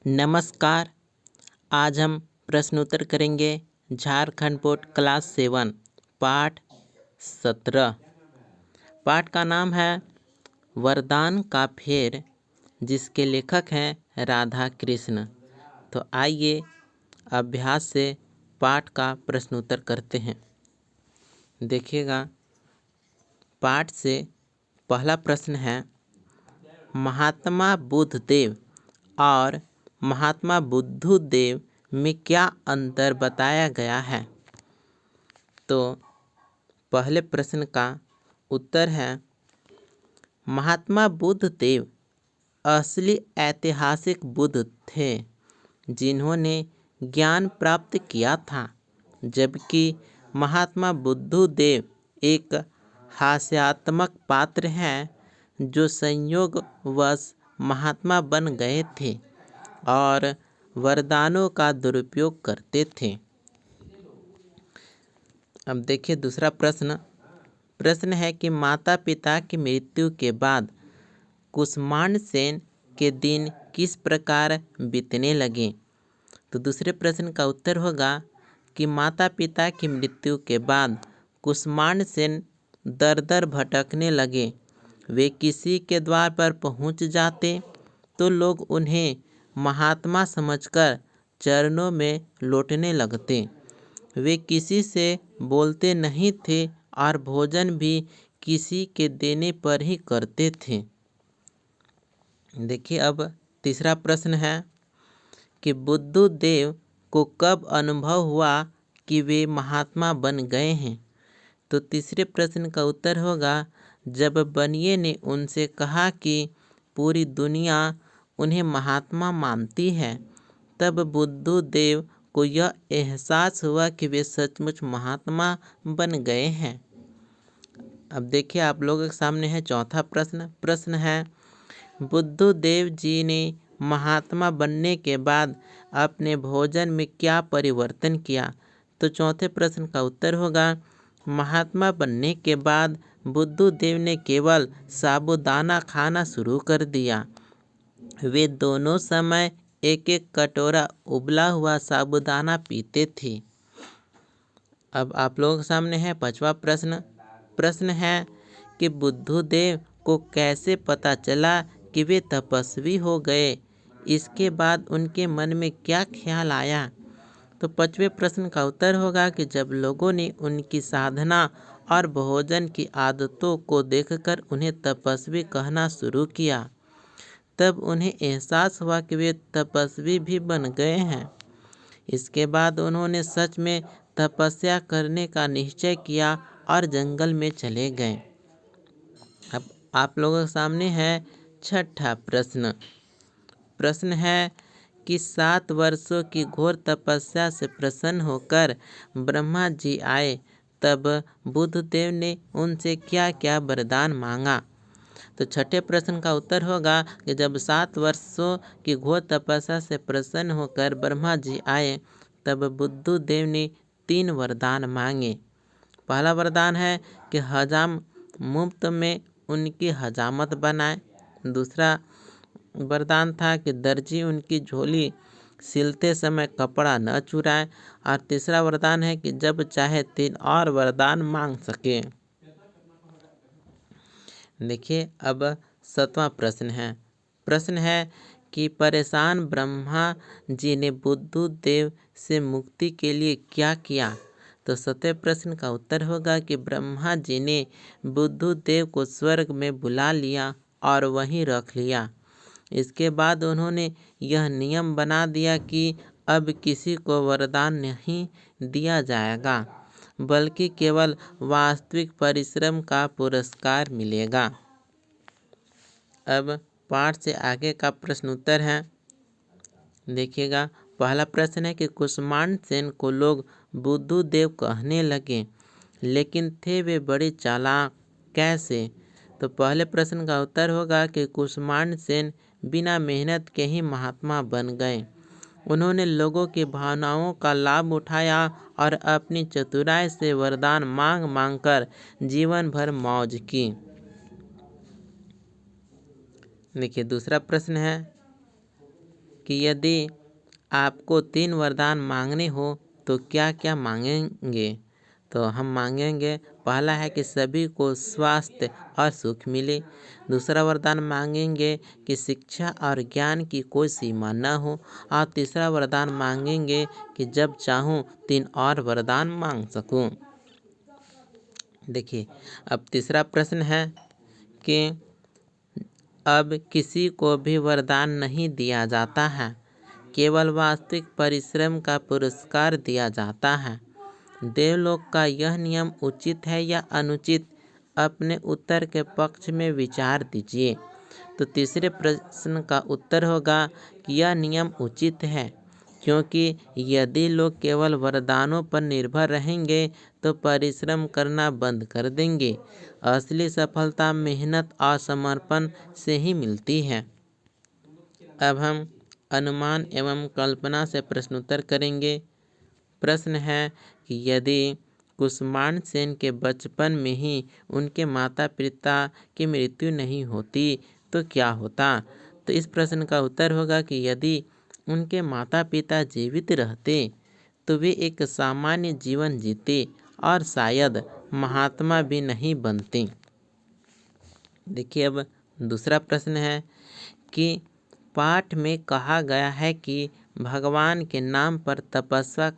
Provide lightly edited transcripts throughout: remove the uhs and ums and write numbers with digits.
नमस्कार। आज हम प्रश्नोत्तर करेंगे झारखंड बोर्ड क्लास 7 पाठ 17। पाठ का नाम है वरदान का फेर, जिसके लेखक हैं राधा कृष्ण। तो आइए अभ्यास से पाठ का प्रश्नोत्तर करते हैं। देखिएगा, पाठ से पहला प्रश्न है, महात्मा बुद्ध देव और महात्मा बुद्धदेव में क्या अंतर बताया गया है। तो पहले प्रश्न का उत्तर है, महात्मा बुद्ध देव असली ऐतिहासिक बुद्ध थे जिन्होंने ज्ञान प्राप्त किया था, जबकि महात्मा बुद्धदेव एक हास्यात्मक पात्र हैं जो संयोगवश महात्मा बन गए थे और वरदानों का दुरुपयोग करते थे। अब देखिए दूसरा प्रश्न है कि माता पिता की मृत्यु के बाद कुष्मांड सेन के दिन किस प्रकार बीतने लगे। तो दूसरे प्रश्न का उत्तर होगा कि माता पिता की मृत्यु के बाद कुष्मांड सेन दर दर भटकने लगे। वे किसी के द्वार पर पहुंच जाते तो लोग उन्हें महात्मा समझकर चरणों में लौटने लगते। वे किसी से बोलते नहीं थे और भोजन भी किसी के देने पर ही करते थे। देखिए अब तीसरा प्रश्न है कि बुद्धदेव को कब अनुभव हुआ कि वे महात्मा बन गए हैं। तो तीसरे प्रश्न का उत्तर होगा, जब बनिए ने उनसे कहा कि पूरी दुनिया उन्हें महात्मा मानती है, तब बुद्धदेव को यह एहसास हुआ कि वे सचमुच महात्मा बन गए हैं। अब देखिए आप लोगों के सामने है चौथा प्रश्न है, बुद्धदेव जी ने महात्मा बनने के बाद अपने भोजन में क्या परिवर्तन किया। तो चौथे प्रश्न का उत्तर होगा, महात्मा बनने के बाद बुद्धदेव ने केवल साबूदाना खाना शुरू कर दिया। वे दोनों समय एक एक कटोरा उबला हुआ साबूदाना पीते थे। अब आप लोगों के सामने है पांचवा प्रश्न है कि बुद्धदेव को कैसे पता चला कि वे तपस्वी हो गए। इसके बाद उनके मन में क्या ख्याल आया। तो पांचवें प्रश्न का उत्तर होगा कि जब लोगों ने उनकी साधना और भोजन की आदतों को देखकर उन्हें तपस्वी कहना शुरू किया, तब उन्हें एहसास हुआ कि वे तपस्वी भी बन गए हैं। इसके बाद उन्होंने सच में तपस्या करने का निश्चय किया और जंगल में चले गए। अब आप लोगों के सामने है छठा प्रश्न है कि 7 वर्षों की घोर तपस्या से प्रसन्न होकर ब्रह्मा जी आए, तब बुद्धदेव ने उनसे क्या क्या वरदान मांगा। तो छठे प्रश्न का उत्तर होगा कि जब 7 वर्षों की घोर तपस्या से प्रसन्न होकर ब्रह्मा जी आए, तब बुद्धदेव ने 3 वरदान मांगे। पहला वरदान है कि हजाम मुफ्त में उनकी हजामत बनाए। दूसरा वरदान था कि दर्जी उनकी झोली सिलते समय कपड़ा न चुराए। और तीसरा वरदान है कि जब चाहे 3 और वरदान मांग सके। देखिए अब 7वां प्रश्न है कि परेशान ब्रह्मा जी ने बुद्धदेव से मुक्ति के लिए क्या किया। तो 7वें प्रश्न का उत्तर होगा कि ब्रह्मा जी ने बुद्धदेव को स्वर्ग में बुला लिया और वहीं रख लिया। इसके बाद उन्होंने यह नियम बना दिया कि अब किसी को वरदान नहीं दिया जाएगा, बल्कि केवल वास्तविक परिश्रम का पुरस्कार मिलेगा। अब पाठ से आगे का प्रश्न उत्तर है। देखिएगा, पहला प्रश्न है कि कुष्मांड सेन को लोग बुद्धदेव कहने लगे, लेकिन थे वे बड़े चालाक, कैसे। तो पहले प्रश्न का उत्तर होगा कि कुष्मांड सेन बिना मेहनत के ही महात्मा बन गए। उन्होंने लोगों की भावनाओं का लाभ उठाया और अपनी चतुराई से वरदान मांग कर जीवन भर मौज की। देखिए दूसरा प्रश्न है कि यदि आपको 3 वरदान मांगने हो तो क्या क्या मांगेंगे? तो हम मांगेंगे, पहला है कि सभी को स्वास्थ्य और सुख मिले। दूसरा वरदान मांगेंगे कि शिक्षा और ज्ञान की कोई सीमा न हो। और तीसरा वरदान मांगेंगे कि जब चाहूँ 3 और वरदान मांग सकूँ। देखिए, अब तीसरा प्रश्न है कि अब किसी को भी वरदान नहीं दिया जाता है, केवल वास्तविक परिश्रम का पुरस्कार दिया जाता है। देवलोक का यह नियम उचित है या अनुचित? अपने उत्तर के पक्ष में विचार दीजिए। तो तीसरे प्रश्न का उत्तर होगा कि यह नियम उचित है, क्योंकि यदि लोग केवल वरदानों पर निर्भर रहेंगे तो परिश्रम करना बंद कर देंगे। असली सफलता मेहनत और समर्पण से ही मिलती है। अब हम अनुमान एवं कल्पना से प्रश्नोत्तर करेंगे। प्रश्न है कि यदि कुसुमांड सेन के बचपन में ही उनके माता पिता की मृत्यु नहीं होती तो क्या होता? तो इस प्रश्न का उत्तर होगा कि यदि उनके माता पिता जीवित रहते तो वे एक सामान्य जीवन जीते और शायद महात्मा भी नहीं बनते। देखिए, अब दूसरा प्रश्न है कि पाठ में कहा गया है कि भगवान के नाम पर तपस्या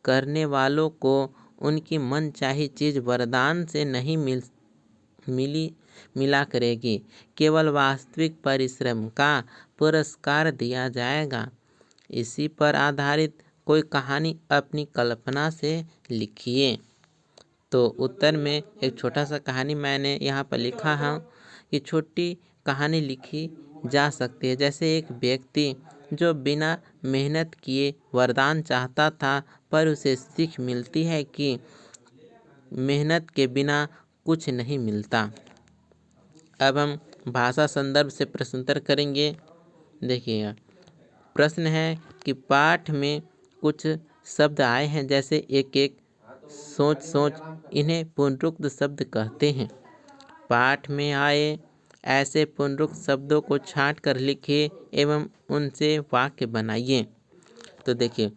करने वालों को उनकी मनचाही चीज़ वरदान से नहीं मिला करेगी, केवल वास्तविक परिश्रम का पुरस्कार दिया जाएगा। इसी पर आधारित कोई कहानी अपनी कल्पना से लिखिए। तो उत्तर में एक छोटा सा कहानी मैंने यहाँ पर लिखा है कि छोटी कहानी लिखी जा सकती है। जैसे एक व्यक्ति जो बिना मेहनत किए वरदान चाहता था, पर उसे सीख मिलती है कि मेहनत के बिना कुछ नहीं मिलता। अब हम भाषा संदर्भ से प्रश्नोत्तर करेंगे। देखिए, प्रश्न है कि पाठ में कुछ शब्द आए हैं, जैसे एक एक, सोच सोच, इन्हें पुनरुक्त शब्द कहते हैं। पाठ में आए ऐसे पुनरुक्त शब्दों को छांट कर लिखिए एवं उनसे वाक्य बनाइए। तो देखिए,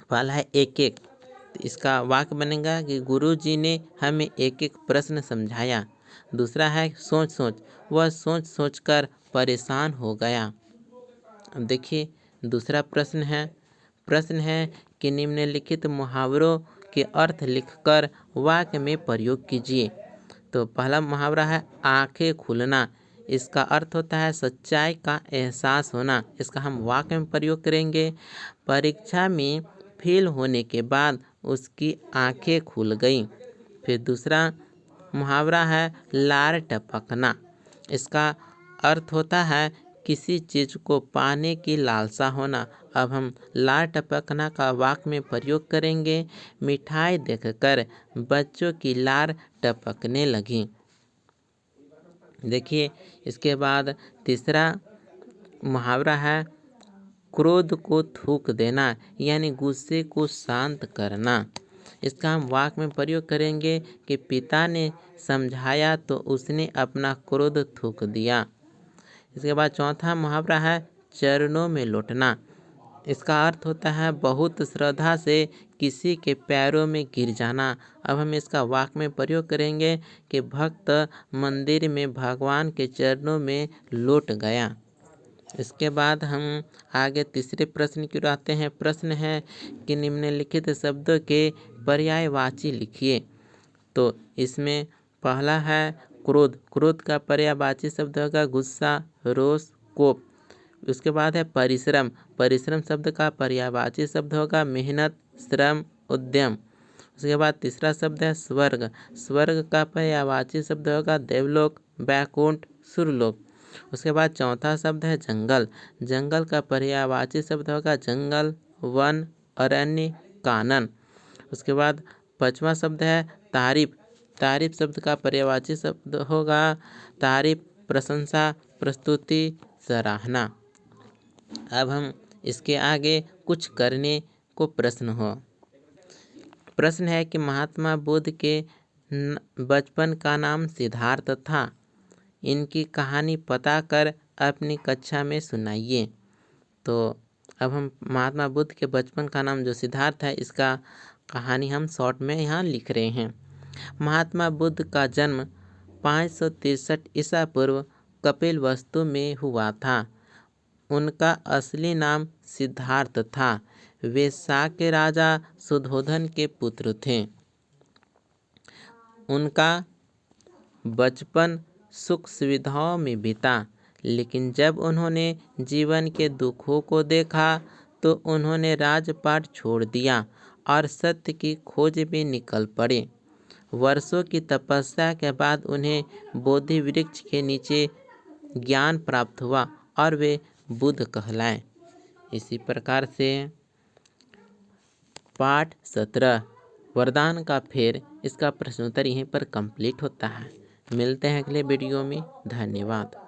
पहला है एक एक। तो इसका वाक्य बनेगा कि गुरुजी ने हमें एक एक प्रश्न समझाया। दूसरा है सोच सोच, वह सोच सोच कर परेशान हो गया। अब देखिए, दूसरा प्रश्न है कि निम्नलिखित मुहावरों के अर्थ लिखकर वाक्य में प्रयोग कीजिए। तो पहला मुहावरा है आंखें खुलना। इसका अर्थ होता है सच्चाई का एहसास होना। इसका हम वाक्य में प्रयोग करेंगे। परीक्षा में फेल होने के बाद उसकी आंखें खुल गई। फिर दूसरा मुहावरा है लार टपकना। इसका अर्थ होता है किसी चीज़ को पाने की लालसा होना। अब हम लार टपकना का वाक्य में प्रयोग करेंगे। मिठाई देखकर बच्चों की लार टपकने लगी। देखिए, इसके बाद तीसरा मुहावरा है क्रोध को थूक देना, यानी गुस्से को शांत करना। इसका हम वाक्य में प्रयोग करेंगे कि पिता ने समझाया तो उसने अपना क्रोध थूक दिया। इसके बाद चौथा मुहावरा है चरणों में लौटना। इसका अर्थ होता है बहुत श्रद्धा से किसी के पैरों में गिर जाना। अब हम इसका वाक्य में प्रयोग करेंगे कि भक्त मंदिर में भगवान के चरणों में लौट गया। इसके बाद हम आगे तीसरे प्रश्न की ओर आते हैं। प्रश्न है कि निम्नलिखित शब्दों के पर्यायवाची लिखिए। तो इसमें पहला है क्रोध। क्रोध का पर्यायवाची शब्द होगा गुस्सा, रोष, कोप। उसके बाद है परिश्रम। परिश्रम शब्द का पर्यायवाची शब्द होगा मेहनत, श्रम, उद्यम। उसके बाद तीसरा शब्द है स्वर्ग। स्वर्ग का पर्यायवाची शब्द होगा देवलोक, वैकुंठ, सुरलोक। उसके बाद चौथा शब्द है जंगल। जंगल का पर्यायवाची शब्द होगा जंगल, वन, अरण्य, कानन। उसके बाद पांचवा शब्द है तारीफ। तारीफ शब्द का पर्यायवाची शब्द होगा तारीफ, प्रशंसा, प्रस्तुति, सराहना। अब हम इसके आगे कुछ करने को प्रश्न हो। प्रश्न है कि महात्मा बुद्ध के बचपन का नाम सिद्धार्थ था। इनकी कहानी पता कर अपनी कक्षा में सुनाइए। तो अब हम महात्मा बुद्ध के बचपन का नाम जो सिद्धार्थ है, इसका कहानी हम शॉर्ट में यहाँ लिख रहे हैं। महात्मा बुद्ध का जन्म 563 ईसा पूर्व कपिलवस्तु में हुआ था। उनका असली नाम सिद्धार्थ था। वे शाक के राजा शुद्धोधन के पुत्र थे। उनका बचपन सुख सुविधाओं में बीता, लेकिन जब उन्होंने जीवन के दुखों को देखा तो उन्होंने राजपाट छोड़ दिया और सत्य की खोज में निकल पड़े। वर्षों की तपस्या के बाद उन्हें बोधि वृक्ष के नीचे ज्ञान प्राप्त हुआ और वे बुद्ध कहलाए। इसी प्रकार से पाठ 17 वरदान का फेर, इसका प्रश्नोत्तर यहीं पर कंप्लीट होता है। मिलते हैं अगले वीडियो में। धन्यवाद।